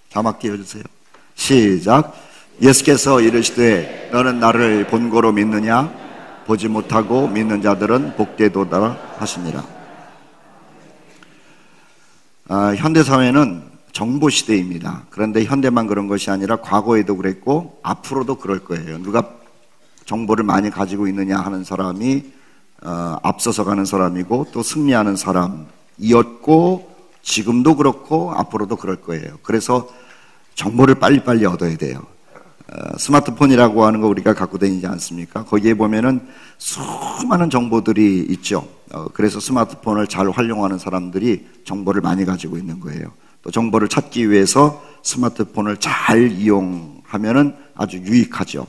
자막 띄워주세요. 시작. 예수께서 이르시되 너는 나를 본고로 믿느냐? 보지 못하고 믿는 자들은 복되도다 하시니라. 현대사회는 정보시대입니다. 그런데 현대만 그런 것이 아니라 과거에도 그랬고 앞으로도 그럴 거예요. 누가 정보를 많이 가지고 있느냐 하는 사람이 앞서서 가는 사람이고 또 승리하는 사람이었고 지금도 그렇고 앞으로도 그럴 거예요. 그래서 정보를 빨리빨리 얻어야 돼요. 스마트폰이라고 하는 거 우리가 갖고 다니지 않습니까? 거기에 보면은 수많은 정보들이 있죠. 그래서 스마트폰을 잘 활용하는 사람들이 정보를 많이 가지고 있는 거예요. 또 정보를 찾기 위해서 스마트폰을 잘 이용하면은 아주 유익하죠.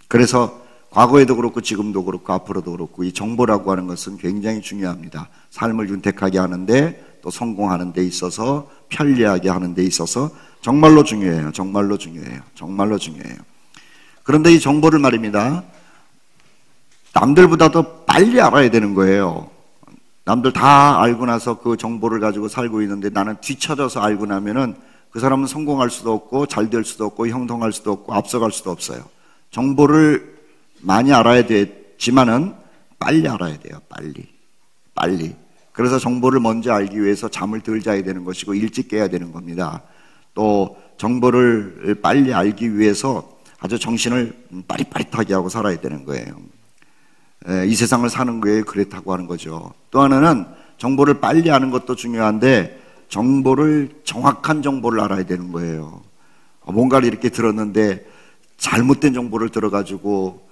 그래서 과거에도 그렇고 지금도 그렇고 앞으로도 그렇고 이 정보라고 하는 것은 굉장히 중요합니다. 삶을 윤택하게 하는데 또 성공하는 데 있어서 편리하게 하는 데 있어서 정말로 중요해요. 정말로 중요해요. 정말로 중요해요. 그런데 이 정보를 말입니다. 남들보다 더 빨리 알아야 되는 거예요. 남들 다 알고 나서 그 정보를 가지고 살고 있는데 나는 뒤쳐져서 알고 나면은 그 사람은 성공할 수도 없고 잘 될 수도 없고 형통할 수도 없고 앞서갈 수도 없어요. 정보를 많이 알아야 되지만은 빨리 알아야 돼요. 빨리. 그래서 정보를 먼저 알기 위해서 잠을 덜 자야 되는 것이고 일찍 깨야 되는 겁니다. 또 정보를 빨리 알기 위해서 아주 정신을 빠릿빠릿하게 하고 살아야 되는 거예요. 이 세상을 사는 거에 그렇다고 하는 거죠. 또 하나는 정보를 빨리 아는 것도 중요한데 정확한 정보를 알아야 되는 거예요. 뭔가를 이렇게 들었는데 잘못된 정보를 들어가지고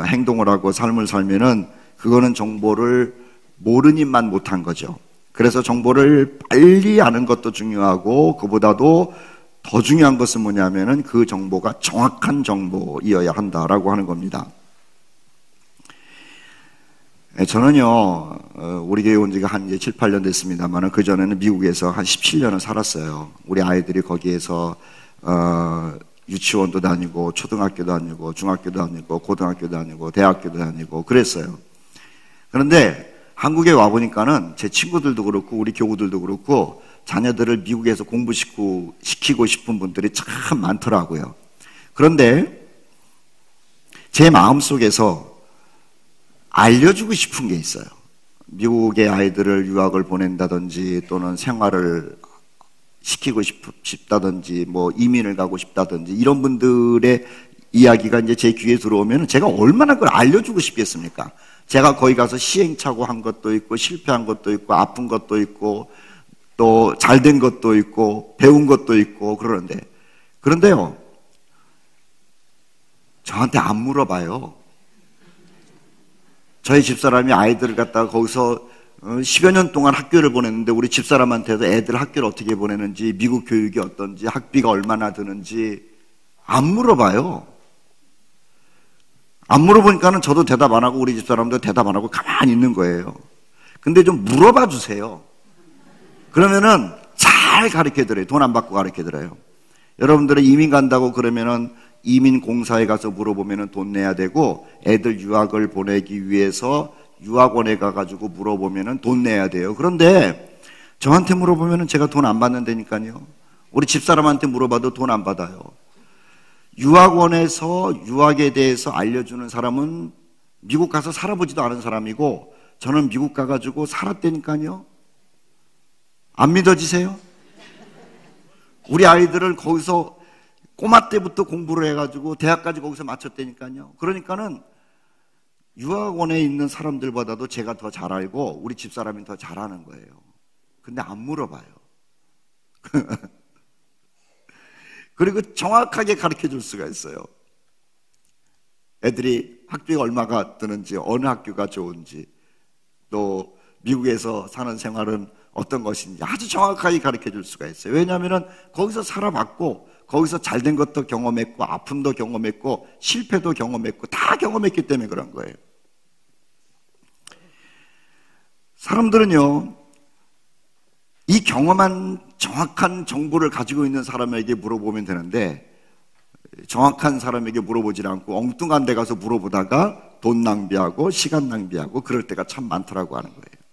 행동을 하고 삶을 살면은 그거는 정보를 모르니만 못한 거죠. 그래서 정보를 빨리 아는 것도 중요하고 그보다도 더 중요한 것은 뭐냐면은 그 정보가 정확한 정보이어야 한다라고 하는 겁니다. 저는요, 우리 교회 온 지가 한 이제 7, 8년 됐습니다만 그전에는 미국에서 한 17년을 살았어요. 우리 아이들이 거기에서 유치원도 다니고 초등학교도 다니고 중학교도 다니고 고등학교도 다니고 대학교도 다니고 그랬어요. 그런데 한국에 와보니까는 제 친구들도 그렇고 우리 교우들도 그렇고 자녀들을 미국에서 공부시키고 싶은 분들이 참 많더라고요. 그런데 제 마음속에서 알려주고 싶은 게 있어요. 미국의 아이들을 유학을 보낸다든지 또는 생활을 시키고 싶다든지 뭐 이민을 가고 싶다든지 이런 분들의 이야기가 이제 제 귀에 들어오면 제가 얼마나 그걸 알려주고 싶겠습니까? 제가 거기 가서 시행착오 한 것도 있고 실패한 것도 있고 아픈 것도 있고 또 잘된 것도 있고 배운 것도 있고 그런데요 저한테 안 물어봐요. 저희 집사람이 아이들을 갖다가 거기서 10여 년 동안 학교를 보냈는데 우리 집사람한테도 애들 학교를 어떻게 보내는지 미국 교육이 어떤지 학비가 얼마나 드는지 안 물어봐요. 안 물어보니까는 저도 대답 안 하고 우리 집사람도 대답 안 하고 가만히 있는 거예요. 근데 좀 물어봐 주세요. 그러면은 잘 가르쳐드려요. 돈 안 받고 가르쳐드려요. 여러분들은 이민 간다고 그러면은 이민공사에 가서 물어보면은 돈 내야 되고 애들 유학을 보내기 위해서 유학원에 가가지고 물어보면은 돈 내야 돼요. 그런데 저한테 물어보면은 제가 돈 안 받는다니까요. 우리 집사람한테 물어봐도 돈 안 받아요. 유학원에서 유학에 대해서 알려주는 사람은 미국 가서 살아보지도 않은 사람이고 저는 미국 가가지고 살았다니까요. 안 믿어지세요? 우리 아이들을 거기서 꼬마 때부터 공부를 해가지고 대학까지 거기서 마쳤다니까요. 그러니까는 유학원에 있는 사람들보다도 제가 더 잘 알고 우리 집사람이 더 잘하는 거예요. 근데 안 물어봐요. 그리고 정확하게 가르쳐 줄 수가 있어요. 애들이 학비가 얼마가 드는지 어느 학교가 좋은지 또 미국에서 사는 생활은 어떤 것인지 아주 정확하게 가르쳐 줄 수가 있어요. 왜냐하면 거기서 살아봤고 거기서 잘된 것도 경험했고 아픔도 경험했고 실패도 경험했고 다 경험했기 때문에 그런 거예요. 사람들은요 이 경험한 정확한 정보를 가지고 있는 사람에게 물어보면 되는데 정확한 사람에게 물어보질 않고 엉뚱한 데 가서 물어보다가 돈 낭비하고 시간 낭비하고 그럴 때가 참 많더라고 하는 거예요.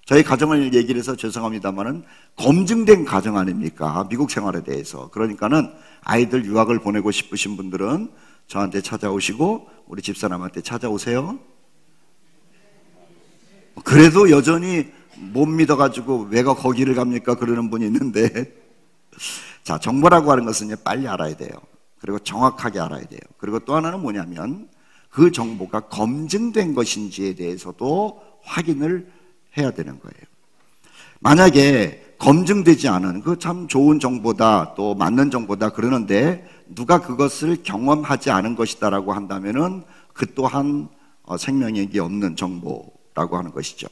저희 가정을 얘기를 해서 죄송합니다만은 검증된 가정 아닙니까? 미국 생활에 대해서. 그러니까는 아이들 유학을 보내고 싶으신 분들은 저한테 찾아오시고 우리 집사람한테 찾아오세요. 그래도 여전히 못 믿어가지고 왜가 거기를 갑니까? 그러는 분이 있는데, 자, 정보라고 하는 것은 이제 빨리 알아야 돼요. 그리고 정확하게 알아야 돼요. 그리고 또 하나는 뭐냐면 그 정보가 검증된 것인지에 대해서도 확인을 해야 되는 거예요. 만약에 검증되지 않은 그 참 좋은 정보다 또 맞는 정보다 그러는데 누가 그것을 경험하지 않은 것이다라고 한다면은 그 또한 생명력이 없는 정보라고 하는 것이죠.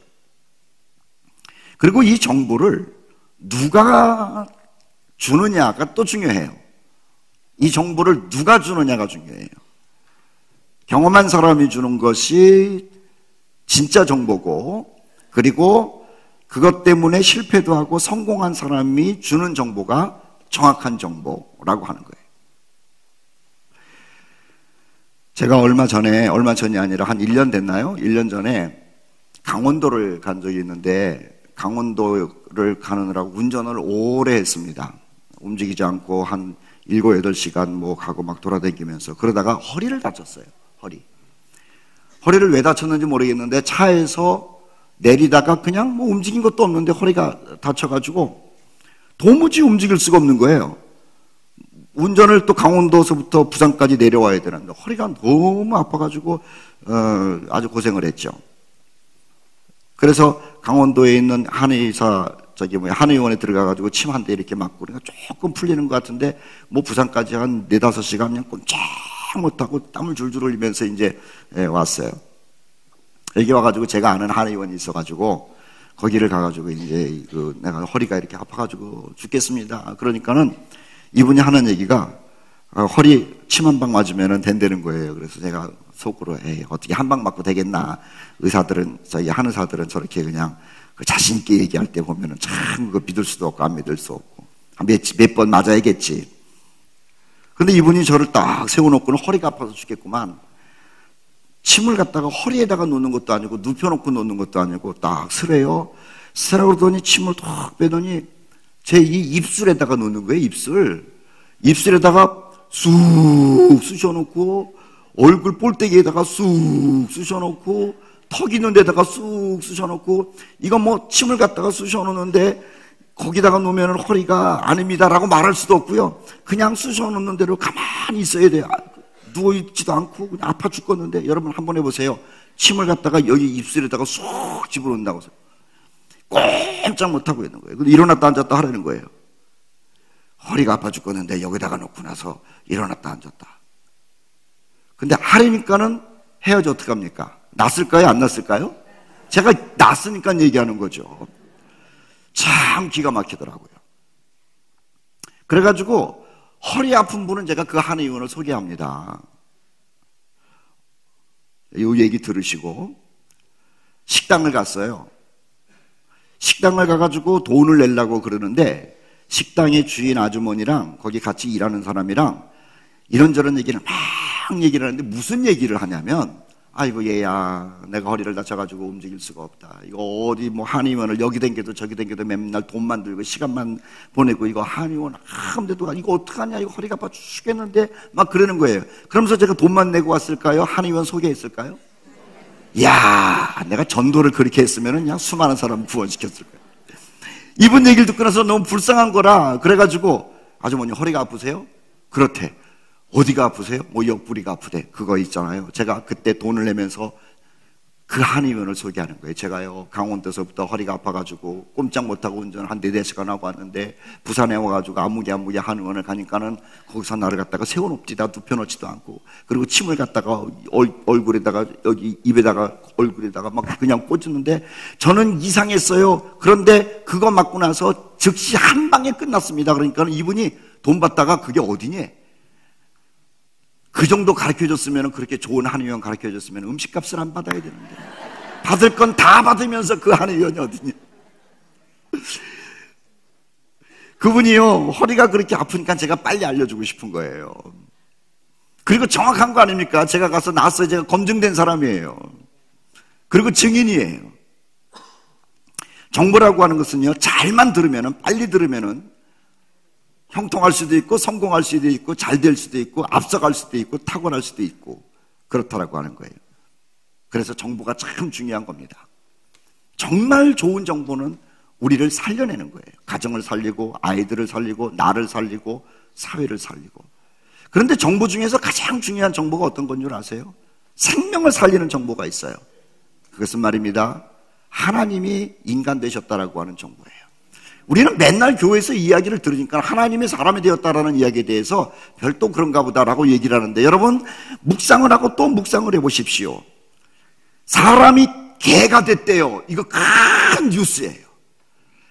그리고 이 정보를 누가 주느냐가 또 중요해요. 이 정보를 누가 주느냐가 중요해요. 경험한 사람이 주는 것이 진짜 정보고, 그리고 그것 때문에 실패도 하고 성공한 사람이 주는 정보가 정확한 정보라고 하는 거예요. 제가 얼마 전이 아니라 한 1년 됐나요? 1년 전에 강원도를 간 적이 있는데, 강원도를 가느라고 운전을 오래 했습니다. 움직이지 않고 한 7, 8시간 뭐 가고 막 돌아다니면서 그러다가 허리를 다쳤어요. 허리를 왜 다쳤는지 모르겠는데 차에서 내리다가 그냥 뭐 움직인 것도 없는데 허리가 다쳐가지고 도무지 움직일 수가 없는 거예요. 운전을 또 강원도서부터 부산까지 내려와야 되는데 허리가 너무 아파가지고 아주 고생을 했죠. 그래서 강원도에 있는 한의원에 들어가가지고 침 한 대 이렇게 맞고 그러니까 조금 풀리는 것 같은데 뭐 부산까지 한 4, 5시간 그냥 꼼짝 못하고 땀을 줄줄 흘리면서 이제 왔어요. 여기 와가지고 제가 아는 한의원이 있어가지고 거기를 가가지고 이제 내가 허리가 이렇게 아파가지고 죽겠습니다. 그러니까는 이분이 하는 얘기가 허리 침 한 방 맞으면 된다는 거예요. 그래서 제가 속으로 어떻게 한 방 맞고 되겠나. 저희 한의사들은 저렇게 그냥 자신 있게 얘기할 때 보면은 참 그거 믿을 수도 없고 안 믿을 수 없고 몇 번 맞아야겠지. 근데 이분이 저를 딱 세워놓고는 허리가 아파서 죽겠구만. 침을 갖다가 허리에다가 놓는 것도 아니고 눕혀놓고 놓는 것도 아니고 딱 쓰래요. 쓰라고 침을 탁 빼더니 제 이 입술에다가 놓는 거예요. 입술에다가 쑥 쑤셔놓고 얼굴 볼때기에다가 쑥 쑤셔놓고 턱 있는 데다가 쑥 쑤셔놓고 이거 뭐 침을 갖다가 쑤셔놓는데 거기다가 놓으면 허리가 아닙니다라고 말할 수도 없고요. 그냥 쑤셔놓는 대로 가만히 있어야 돼요. 누워있지도 않고 그냥 아파 죽겠는데 여러분 한번 해보세요. 침을 갖다가 여기 입술에다가 쑥 집어넣는다고 해서 꼼짝 못하고 있는 거예요. 근데 일어났다 앉았다 하라는 거예요. 허리가 아파 죽겠는데 여기다가 놓고 나서 일어났다 앉았다. 근데 하려니까는 헤어져 어떡합니까? 났을까요? 안 났을까요? 제가 났으니까 얘기하는 거죠. 참 기가 막히더라고요. 그래가지고 허리 아픈 분은 제가 그 한의원을 소개합니다. 이 얘기 들으시고 식당을 갔어요. 식당을 가가지고 돈을 내려고 그러는데 식당의 주인 아주머니랑 거기 같이 일하는 사람이랑 이런저런 얘기를 막 얘기를 하는데 무슨 얘기를 하냐면 아이고 얘야 내가 허리를 다쳐가지고 움직일 수가 없다. 이거 어디 뭐 한의원을 여기 댕겨도 저기 댕겨도 맨날 돈만 들고 시간만 보내고 이거 한의원 아무데도 이거 어떡하냐 이거 허리가 아파 죽겠는데 막 그러는 거예요. 그러면서 제가 돈만 내고 왔을까요? 한의원 소개했을까요? 야 내가 전도를 그렇게 했으면 그냥 수많은 사람 구원시켰을 거예요. 이분 얘기를 듣고 나서 너무 불쌍한 거라 그래가지고 아주머니 허리가 아프세요? 그렇대. 어디가 아프세요? 뭐 옆구리가 아프대. 그거 있잖아요. 제가 그때 돈을 내면서 그 한의원을 소개하는 거예요. 제가요 강원도에서부터 허리가 아파가지고 꼼짝 못하고 운전 한 4시간 하고 왔는데 부산에 와가지고 아무개 한의원을 가니까는 거기서 나를 갖다가 세워놓지도 눕혀놓지도 않고 그리고 침을 갖다가 얼굴에다가 여기 입에다가 얼굴에다가 막 그냥 꽂았는데 저는 이상했어요. 그런데 그거 맞고 나서 즉시 한 방에 끝났습니다. 그러니까 이분이 돈 받다가 그게 어디니? 그 정도 가르쳐줬으면 그렇게 좋은 한의원 가르쳐줬으면 음식값을 안 받아야 되는데 받을 건 다 받으면서 그 한의원이 어디냐. 그분이요 허리가 그렇게 아프니까 제가 빨리 알려주고 싶은 거예요. 그리고 정확한 거 아닙니까? 제가 가서 나왔어요. 제가 검증된 사람이에요. 그리고 증인이에요. 정보라고 하는 것은요, 잘만 들으면은, 빨리 들으면은 형통할 수도 있고, 성공할 수도 있고, 잘 될 수도 있고, 앞서갈 수도 있고, 타고날 수도 있고, 그렇다라고 하는 거예요. 그래서 정보가 참 중요한 겁니다. 정말 좋은 정보는 우리를 살려내는 거예요. 가정을 살리고, 아이들을 살리고, 나를 살리고, 사회를 살리고. 그런데 정보 중에서 가장 중요한 정보가 어떤 건 줄 아세요? 생명을 살리는 정보가 있어요. 그것은 말입니다, 하나님이 인간 되셨다라고 하는 정보예요. 우리는 맨날 교회에서 이야기를 들으니까 하나님이 사람이 되었다라는 이야기에 대해서 별도 그런가 보다라고 얘기를 하는데, 여러분 묵상을 하고 또 묵상을 해보십시오. 사람이 개가 됐대요. 이거 큰 뉴스예요.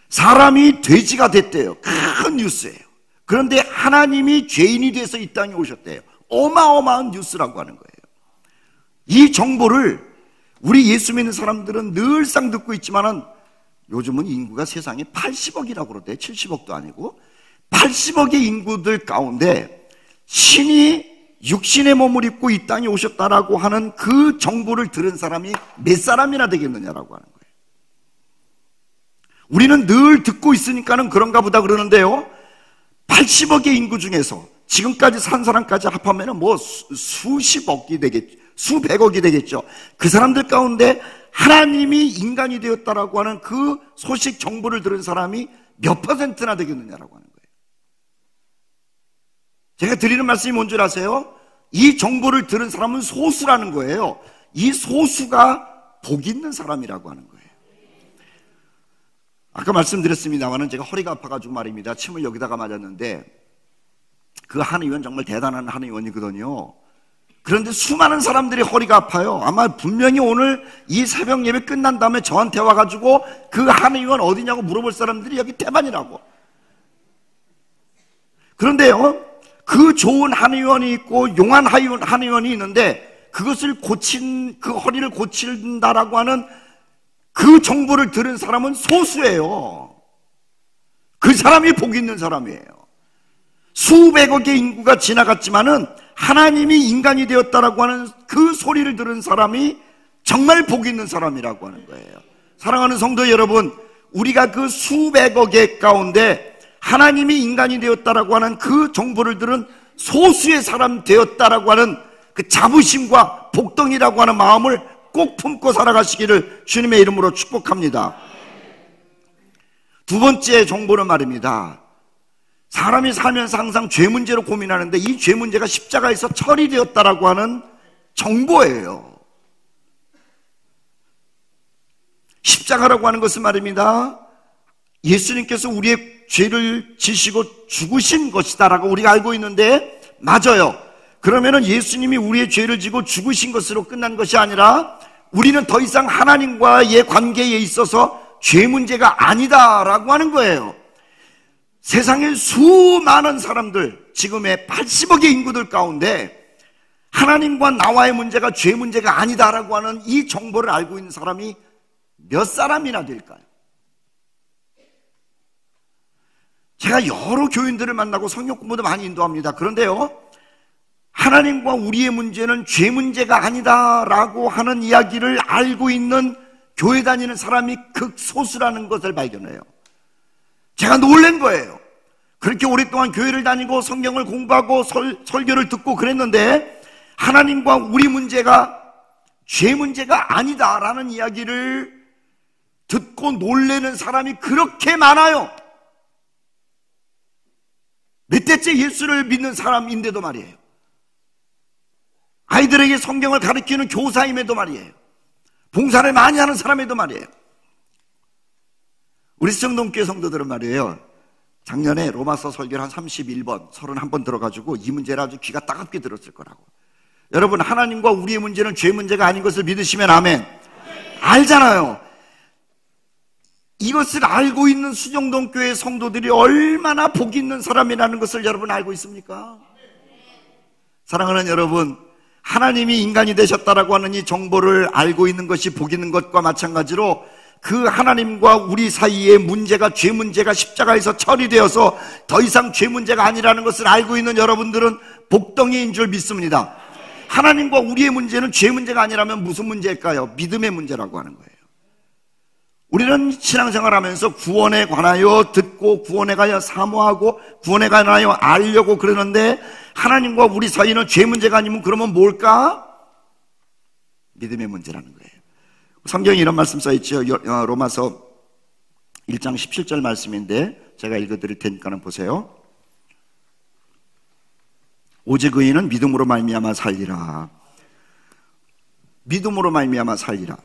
사람이 돼지가 됐대요. 큰 뉴스예요. 그런데 하나님이 죄인이 돼서 이 땅에 오셨대요. 어마어마한 뉴스라고 하는 거예요. 이 정보를 우리 예수 믿는 사람들은 늘상 듣고 있지만은, 요즘은 인구가 세상에 80억이라고 그러대. 70억도 아니고 80억의 인구들 가운데 신이 육신의 몸을 입고 이 땅에 오셨다라고 하는 그 정보를 들은 사람이 몇 사람이나 되겠느냐라고 하는 거예요. 우리는 늘 듣고 있으니까는 그런가 보다 그러는데요, 80억의 인구 중에서 지금까지 산 사람까지 합하면 뭐 수십억이 되겠죠. 수백억이 되겠죠. 그 사람들 가운데 하나님이 인간이 되었다라고 하는 그 소식 정보를 들은 사람이 몇 퍼센트나 되겠느냐라고 하는 거예요. 제가 드리는 말씀이 뭔 줄 아세요? 이 정보를 들은 사람은 소수라는 거예요. 이 소수가 복 있는 사람이라고 하는 거예요. 아까 말씀드렸습니다만은 제가 허리가 아파가지고 말입니다, 침을 여기다가 맞았는데, 그 한 의원 정말 대단한 한 의원이거든요. 그런데 수많은 사람들이 허리가 아파요. 아마 분명히 오늘 이 새벽 예배 끝난 다음에 저한테 와가지고 그 한 의원 어디냐고 물어볼 사람들이 여기 대만이라고. 그런데요, 그 좋은 한 의원이 있고 용한 한 의원이 있는데, 그것을 그 허리를 고친다라고 하는 그 정보를 들은 사람은 소수예요. 그 사람이 복 있는 사람이에요. 수백억의 인구가 지나갔지만은 하나님이 인간이 되었다라고 하는 그 소리를 들은 사람이 정말 복 있는 사람이라고 하는 거예요. 사랑하는 성도 여러분, 우리가 그 수백억의 가운데 하나님이 인간이 되었다라고 하는 그 정보를 들은 소수의 사람 되었다라고 하는 그 자부심과 복덩이라고 하는 마음을 꼭 품고 살아가시기를 주님의 이름으로 축복합니다. 두 번째 정보는 말입니다, 사람이 살면서 항상 죄 문제로 고민하는데 이 죄 문제가 십자가에서 처리되었다라고 하는 정보예요. 십자가라고 하는 것은 말입니다, 예수님께서 우리의 죄를 지시고 죽으신 것이다라고 우리가 알고 있는데, 맞아요. 그러면은 예수님이 우리의 죄를 지고 죽으신 것으로 끝난 것이 아니라 우리는 더 이상 하나님과의 관계에 있어서 죄 문제가 아니다라고 하는 거예요. 세상에 수많은 사람들, 지금의 80억의 인구들 가운데 하나님과 나와의 문제가 죄 문제가 아니다라고 하는 이 정보를 알고 있는 사람이 몇 사람이나 될까요? 제가 여러 교인들을 만나고 성경 공부도 많이 인도합니다. 그런데요, 하나님과 우리의 문제는 죄 문제가 아니다라고 하는 이야기를 알고 있는 교회 다니는 사람이 극소수라는 것을 발견해요. 제가 놀란 거예요. 그렇게 오랫동안 교회를 다니고 성경을 공부하고 설교를 듣고 그랬는데, 하나님과 우리 문제가 죄 문제가 아니다라는 이야기를 듣고 놀라는 사람이 그렇게 많아요. 몇 대째 예수를 믿는 사람인데도 말이에요. 아이들에게 성경을 가르치는 교사임에도 말이에요. 봉사를 많이 하는 사람에도 말이에요. 우리 수정동교회 성도들은 말이에요, 작년에 로마서 설교를 한 31번, 31번 들어가지고 이 문제를 아주 귀가 따갑게 들었을 거라고. 여러분, 하나님과 우리의 문제는 죄 문제가 아닌 것을 믿으시면 아멘. 알잖아요. 이것을 알고 있는 수정동교회 성도들이 얼마나 복 있는 사람이라는 것을 여러분 알고 있습니까? 사랑하는 여러분, 하나님이 인간이 되셨다라고 하는 이 정보를 알고 있는 것이 복 있는 것과 마찬가지로, 그 하나님과 우리 사이의 문제가 죄 문제가 십자가에서 처리되어서 더 이상 죄 문제가 아니라는 것을 알고 있는 여러분들은 복덩이인 줄 믿습니다. 하나님과 우리의 문제는 죄 문제가 아니라면 무슨 문제일까요? 믿음의 문제라고 하는 거예요. 우리는 신앙생활하면서 구원에 관하여 듣고 구원에 관하여 사모하고 구원에 관하여 알려고 그러는데 하나님과 우리 사이는 죄 문제가 아니면 그러면 뭘까? 믿음의 문제라는 거예요. 성경에 이런 말씀 써있죠. 로마서 1장 17절 말씀인데 제가 읽어드릴 테니까 보세요. 오직 의인은 믿음으로 말미암아 살리라. 믿음으로 말미암아 살리라.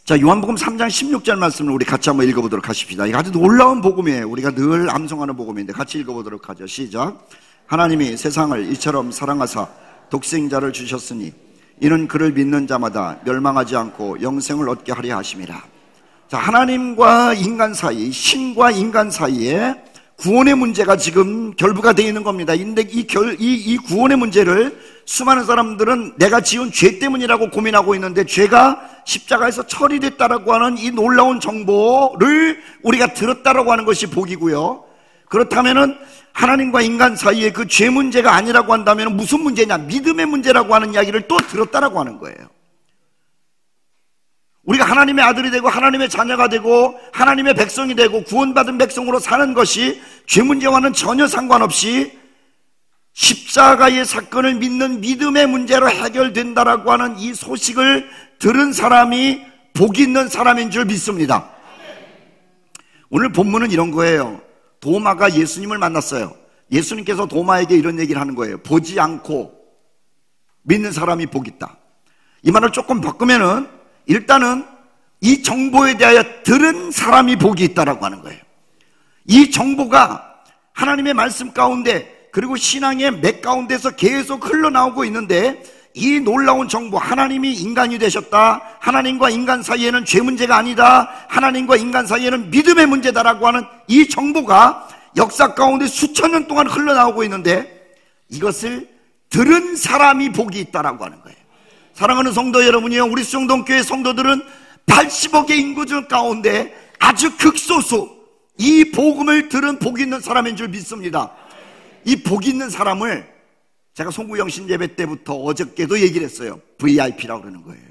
자, 요한복음 3장 16절 말씀을 우리 같이 한번 읽어보도록 하십시다. 이거 아주 놀라운 복음이에요. 우리가 늘 암송하는 복음인데 같이 읽어보도록 하죠. 시작. 하나님이 세상을 이처럼 사랑하사 독생자를 주셨으니 이는 그를 믿는 자마다 멸망하지 않고 영생을 얻게 하려 하심이라. 자, 하나님과 인간 사이, 신과 인간 사이에 구원의 문제가 지금 결부가 되어 있는 겁니다. 근데 이 구원의 문제를 수많은 사람들은 내가 지은 죄 때문이라고 고민하고 있는데 죄가 십자가에서 처리됐다라고 하는 이 놀라운 정보를 우리가 들었다라고 하는 것이 복이고요. 그렇다면은 하나님과 인간 사이에 그 죄 문제가 아니라고 한다면 무슨 문제냐? 믿음의 문제라고 하는 이야기를 또 들었다라고 하는 거예요. 우리가 하나님의 아들이 되고 하나님의 자녀가 되고 하나님의 백성이 되고 구원받은 백성으로 사는 것이 죄 문제와는 전혀 상관없이 십자가의 사건을 믿는 믿음의 문제로 해결된다라고 하는 이 소식을 들은 사람이 복 있는 사람인 줄 믿습니다. 오늘 본문은 이런 거예요. 도마가 예수님을 만났어요. 예수님께서 도마에게 이런 얘기를 하는 거예요. 보지 않고 믿는 사람이 복 있다. 이 말을 조금 바꾸면은 일단은 이 정보에 대하여 들은 사람이 복이 있다라고 하는 거예요. 이 정보가 하나님의 말씀 가운데 그리고 신앙의 맥 가운데서 계속 흘러나오고 있는데 이 놀라운 정보, 하나님이 인간이 되셨다, 하나님과 인간 사이에는 죄 문제가 아니다, 하나님과 인간 사이에는 믿음의 문제다라고 하는 이 정보가 역사 가운데 수천 년 동안 흘러나오고 있는데 이것을 들은 사람이 복이 있다라고 하는 거예요. 사랑하는 성도 여러분이요, 우리 수영동교회 성도들은 80억의 인구들 가운데 아주 극소수 이 복음을 들은 복 있는 사람인 줄 믿습니다. 이 복 있는 사람을 제가 송구영 신예배 때부터 어저께도 얘기를 했어요. VIP라고 그러는 거예요.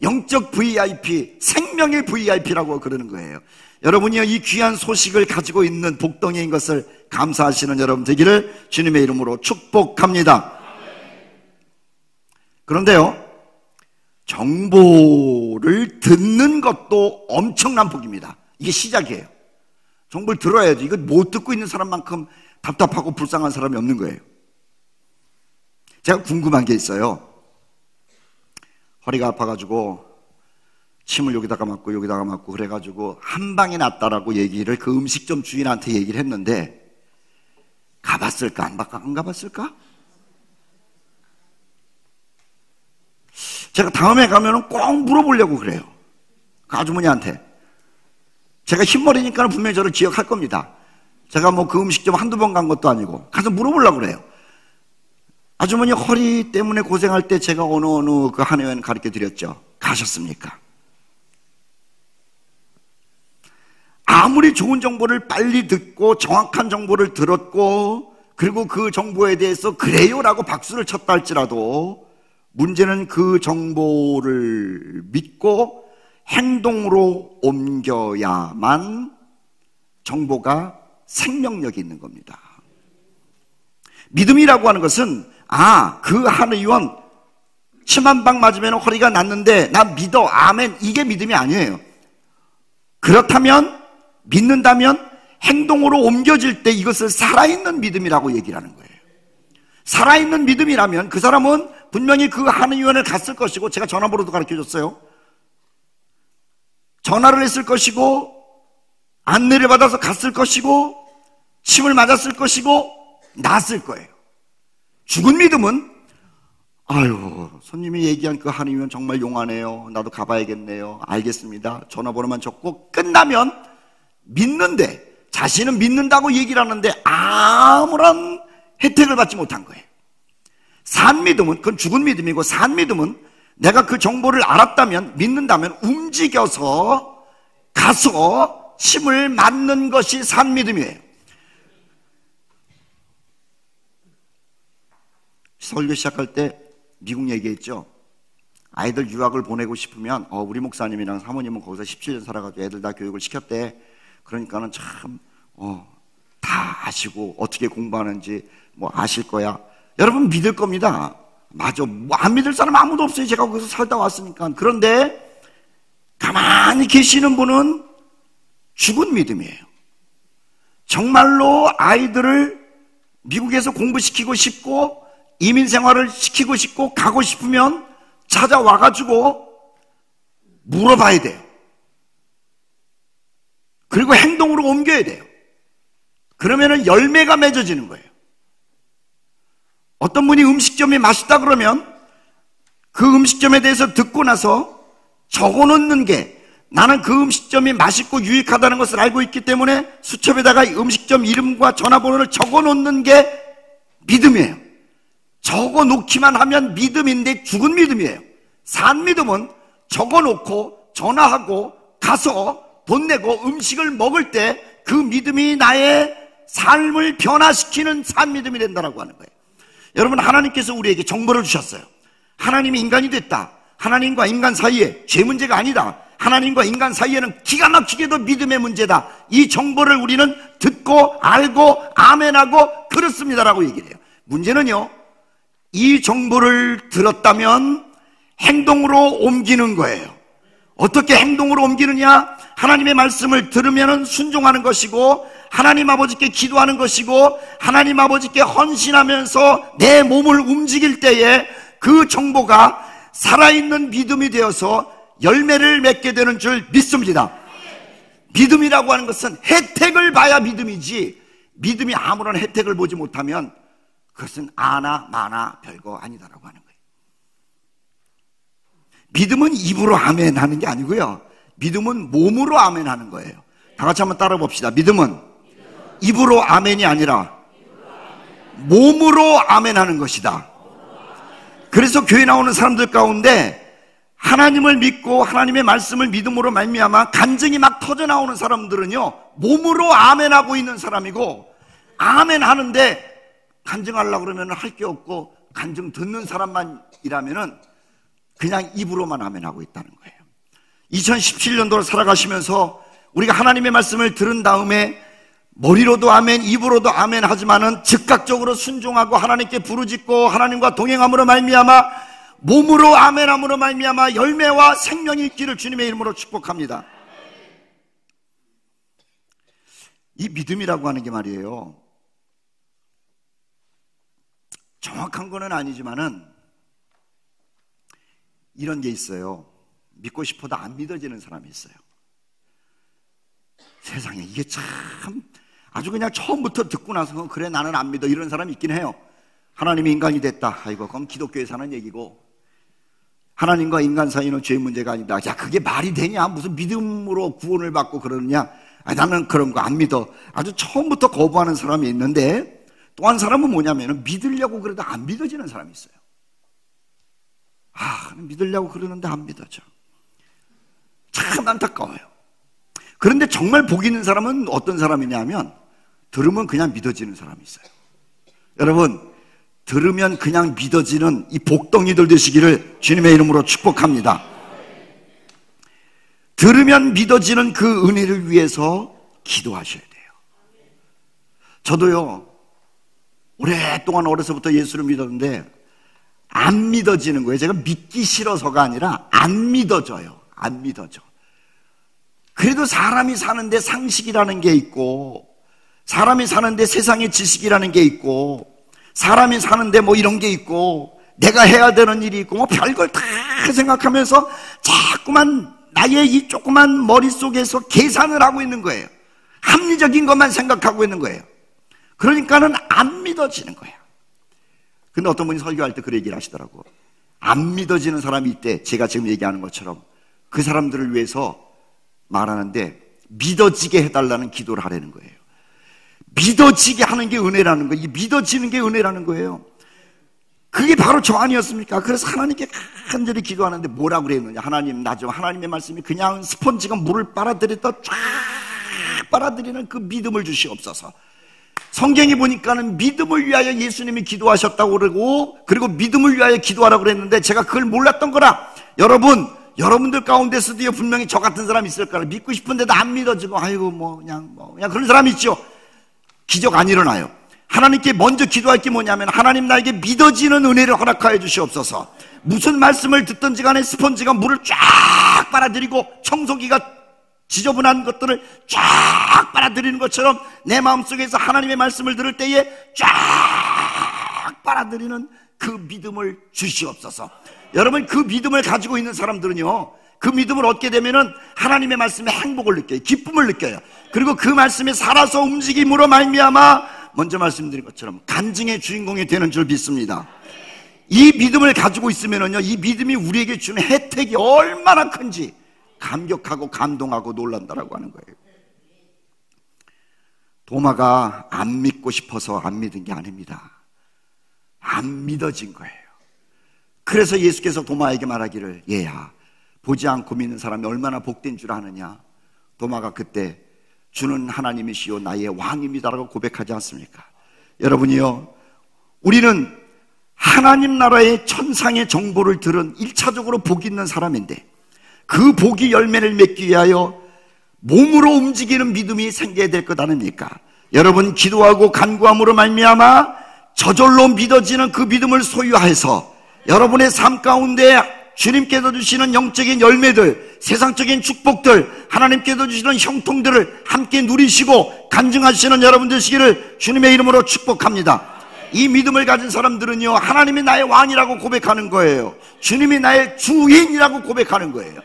영적 VIP, 생명의 VIP라고 그러는 거예요. 여러분이요, 이 귀한 소식을 가지고 있는 복덩이인 것을 감사하시는 여러분 되기를 주님의 이름으로 축복합니다. 그런데요, 정보를 듣는 것도 엄청난 복입니다. 이게 시작이에요. 정보를 들어야지. 이거 못 듣고 있는 사람만큼 답답하고 불쌍한 사람이 없는 거예요. 제가 궁금한 게 있어요. 허리가 아파가지고 침을 여기다가 맞고 여기다가 맞고 그래가지고 한 방에 났다라고 얘기를 그 음식점 주인한테 얘기를 했는데 가봤을까? 안 가봤을까? 제가 다음에 가면은 꼭 물어보려고 그래요. 그 아주머니한테. 제가 흰머리니까 분명히 저를 기억할 겁니다. 제가 뭐 그 음식점 한두 번 간 것도 아니고 가서 물어보려고 그래요. 아주머니 허리 때문에 고생할 때 제가 어느 그 한의원 가르쳐 드렸죠. 가셨습니까? 아무리 좋은 정보를 빨리 듣고 정확한 정보를 들었고 그리고 그 정보에 대해서 그래요라고 박수를 쳤다 할지라도 문제는 그 정보를 믿고 행동으로 옮겨야만 정보가 생명력이 있는 겁니다. 믿음이라고 하는 것은 그 한의원 침 한 방 맞으면 허리가 낫는데 나 믿어, 아멘, 이게 믿음이 아니에요. 그렇다면, 믿는다면 행동으로 옮겨질 때 이것을 살아있는 믿음이라고 얘기를 하는 거예요. 살아있는 믿음이라면 그 사람은 분명히 그 한의원을 갔을 것이고, 제가 전화번호도 가르쳐줬어요. 전화를 했을 것이고 안내를 받아서 갔을 것이고 침을 맞았을 것이고 낫을 거예요. 죽은 믿음은 아유, 손님이 얘기한 그 한의원 정말 용하네요. 나도 가봐야겠네요. 알겠습니다. 전화번호만 적고 끝나면 믿는데, 자신은 믿는다고 얘기를 하는데 아무런 혜택을 받지 못한 거예요. 산 믿음은, 그건 죽은 믿음이고, 산 믿음은 내가 그 정보를 알았다면, 믿는다면 움직여서 가서 침을 맞는 것이 산 믿음이에요. 설교 시작할 때 미국 얘기했죠. 아이들 유학을 보내고 싶으면 우리 목사님이랑 사모님은 거기서 17년 살아가지고 애들 다 교육을 시켰대. 그러니까는 참 다 아시고 어떻게 공부하는지 뭐 아실 거야. 여러분 믿을 겁니다. 맞아. 뭐 안 믿을 사람 아무도 없어요. 제가 거기서 살다 왔으니까. 그런데 가만히 계시는 분은 죽은 믿음이에요. 정말로 아이들을 미국에서 공부시키고 싶고 이민 생활을 시키고 싶고 가고 싶으면 찾아와가지고 물어봐야 돼요. 그리고 행동으로 옮겨야 돼요. 그러면은 열매가 맺어지는 거예요. 어떤 분이 음식점이 맛있다 그러면 그 음식점에 대해서 듣고 나서 적어놓는 게, 나는 그 음식점이 맛있고 유익하다는 것을 알고 있기 때문에 수첩에다가 음식점 이름과 전화번호를 적어놓는 게 믿음이에요. 적어놓기만 하면 믿음인데 죽은 믿음이에요. 산 믿음은 적어놓고 전화하고 가서 돈 내고 음식을 먹을 때 그 믿음이 나의 삶을 변화시키는 산 믿음이 된다고 하는 거예요. 여러분, 하나님께서 우리에게 정보를 주셨어요. 하나님이 인간이 됐다. 하나님과 인간 사이에 죄 문제가 아니다. 하나님과 인간 사이에는 기가 막히게도 믿음의 문제다. 이 정보를 우리는 듣고 알고 아멘하고 그렇습니다라고 얘기를 해요. 문제는요, 이 정보를 들었다면 행동으로 옮기는 거예요. 어떻게 행동으로 옮기느냐? 하나님의 말씀을 들으면 순종하는 것이고, 하나님 아버지께 기도하는 것이고, 하나님 아버지께 헌신하면서 내 몸을 움직일 때에 그 정보가 살아있는 믿음이 되어서 열매를 맺게 되는 줄 믿습니다. 믿음이라고 하는 것은 혜택을 봐야 믿음이지, 믿음이 아무런 혜택을 보지 못하면 그것은 아나 마나 별거 아니다라고 하는 거예요. 믿음은 입으로 아멘 하는 게 아니고요, 믿음은 몸으로 아멘 하는 거예요. 다 같이 한번 따라 봅시다. 믿음은 입으로 아멘이 아니라 몸으로 아멘 하는 것이다. 그래서 교회 나오는 사람들 가운데 하나님을 믿고 하나님의 말씀을 믿음으로 말미암아 간증이 막 터져 나오는 사람들은요, 몸으로 아멘하고 있는 사람이고, 아멘 하는데 간증하려고 그러면 할 게 없고 간증 듣는 사람만이라면은 그냥 입으로만 아멘하고 있다는 거예요. 2017년도를 살아가시면서 우리가 하나님의 말씀을 들은 다음에 머리로도 아멘, 입으로도 아멘 하지만은 즉각적으로 순종하고 하나님께 부르짖고 하나님과 동행함으로 말미암아 몸으로 아멘함으로 말미암아 열매와 생명이 있기를 주님의 이름으로 축복합니다. 이 믿음이라고 하는 게 말이에요, 정확한 거는 아니지만은 이런 게 있어요. 믿고 싶어도 안 믿어지는 사람이 있어요. 세상에 이게 참 아주 그냥 처음부터 듣고 나서 그래 나는 안 믿어 이런 사람이 있긴 해요. 하나님이 인간이 됐다. 아이고, 그럼 기독교에 사는 얘기고, 하나님과 인간 사이는 죄 문제가 아니다. 야, 그게 말이 되냐? 무슨 믿음으로 구원을 받고 그러느냐? 나는 그런 거 안 믿어. 아주 처음부터 거부하는 사람이 있는데, 또 한 사람은 뭐냐면 믿으려고 그래도 안 믿어지는 사람이 있어요. 믿으려고 그러는데 안 믿어져. 참 안타까워요. 그런데 정말 복 있는 사람은 어떤 사람이냐면 들으면 그냥 믿어지는 사람이 있어요. 여러분, 들으면 그냥 믿어지는 이 복덩이들 되시기를 주님의 이름으로 축복합니다. 들으면 믿어지는 그 은혜를 위해서 기도하셔야 돼요. 저도요, 오랫동안 어려서부터 예수를 믿었는데 안 믿어지는 거예요. 제가 믿기 싫어서가 아니라 안 믿어져요. 안 믿어져. 그래도 사람이 사는데 상식이라는 게 있고, 사람이 사는데 세상의 지식이라는 게 있고, 사람이 사는데 뭐 이런 게 있고, 내가 해야 되는 일이 있고, 뭐 별걸 다 생각하면서 자꾸만 나의 이 조그만 머릿속에서 계산을 하고 있는 거예요. 합리적인 것만 생각하고 있는 거예요. 그러니까는 안 믿어지는 거예요. 근데 어떤 분이 설교할 때 그 얘기를 하시더라고. 안 믿어지는 사람이 있대. 제가 지금 얘기하는 것처럼 그 사람들을 위해서 말하는데 믿어지게 해달라는 기도를 하라는 거예요. 믿어지게 하는 게 은혜라는 거예요. 믿어지는 게 은혜라는 거예요. 그게 바로 저 아니었습니까? 그래서 하나님께 간절히 기도하는데 뭐라고 그랬느냐? 하나님, 나 좀 하나님의 말씀이 그냥 스펀지가 물을 빨아들였다 쫙 빨아들이는 그 믿음을 주시옵소서. 성경에 보니까는 믿음을 위하여 예수님이 기도하셨다고 그러고, 그리고 믿음을 위하여 기도하라고 그랬는데 제가 그걸 몰랐던 거라. 여러분들 가운데서도 분명히 저 같은 사람이 있을 거라. 믿고 싶은데도 안 믿어지고, 아이고 그냥 그런 사람이 있죠. 기적 안 일어나요. 하나님께 먼저 기도할 게 뭐냐면, 하나님 나에게 믿어지는 은혜를 허락하여 주시옵소서. 무슨 말씀을 듣든지 간에 스펀지가 물을 쫙 빨아들이고 청소기가 지저분한 것들을 쫙 빨아들이는 것처럼 내 마음속에서 하나님의 말씀을 들을 때에 쫙 빨아들이는 그 믿음을 주시옵소서. 여러분, 그 믿음을 가지고 있는 사람들은요, 그 믿음을 얻게 되면은 하나님의 말씀에 행복을 느껴요. 기쁨을 느껴요. 그리고 그 말씀에 살아서 움직임으로 말미암아 먼저 말씀드린 것처럼 간증의 주인공이 되는 줄 믿습니다. 이 믿음을 가지고 있으면은요, 이 믿음이 우리에게 주는 혜택이 얼마나 큰지 감격하고 감동하고 놀란다라고 하는 거예요. 도마가 안 믿고 싶어서 안 믿은 게 아닙니다. 안 믿어진 거예요. 그래서 예수께서 도마에게 말하기를, 얘야, 보지 않고 믿는 사람이 얼마나 복된 줄 아느냐. 도마가 그때 주는 하나님이시요 나의 왕입니다라고 고백하지 않습니까? 여러분이요, 우리는 하나님 나라의 천상의 정보를 들은 1차적으로 복 있는 사람인데, 그 복이 열매를 맺기 위하여 몸으로 움직이는 믿음이 생겨야 될 것 아닙니까? 여러분, 기도하고 간구함으로 말미암아 저절로 믿어지는 그 믿음을 소유해서 여러분의 삶 가운데 주님께서 주시는 영적인 열매들, 세상적인 축복들, 하나님께서 주시는 형통들을 함께 누리시고 간증하시는 여러분 되시기를 주님의 이름으로 축복합니다. 이 믿음을 가진 사람들은요, 하나님이 나의 왕이라고 고백하는 거예요. 주님이 나의 주인이라고 고백하는 거예요.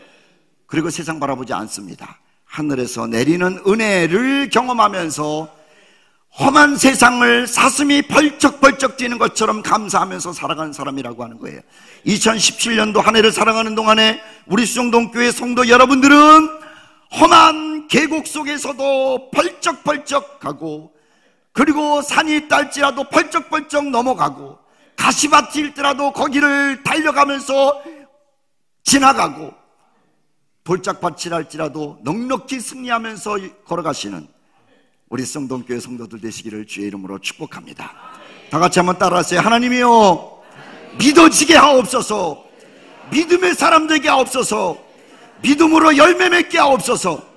그리고 세상 바라보지 않습니다. 하늘에서 내리는 은혜를 경험하면서 험한 세상을 사슴이 벌쩍벌쩍 뛰는 것처럼 감사하면서 살아가는 사람이라고 하는 거예요. 2017년도 한 해를 살아가는 동안에 우리 수정동교회 성도 여러분들은 험한 계곡 속에서도 벌쩍벌쩍 가고, 그리고 산이 있다 할지라도 벌쩍벌쩍 넘어가고, 가시밭이 있더라도 거기를 달려가면서 지나가고, 돌짝밭이랄지라도 넉넉히 승리하면서 걸어가시는 우리 성동교회 성도들 되시기를 주의 이름으로 축복합니다. 다 같이 한번 따라하세요. 하나님이요, 믿어지게 하옵소서. 믿음의 사람 되게 하옵소서. 믿음으로 열매 맺게 하옵소서.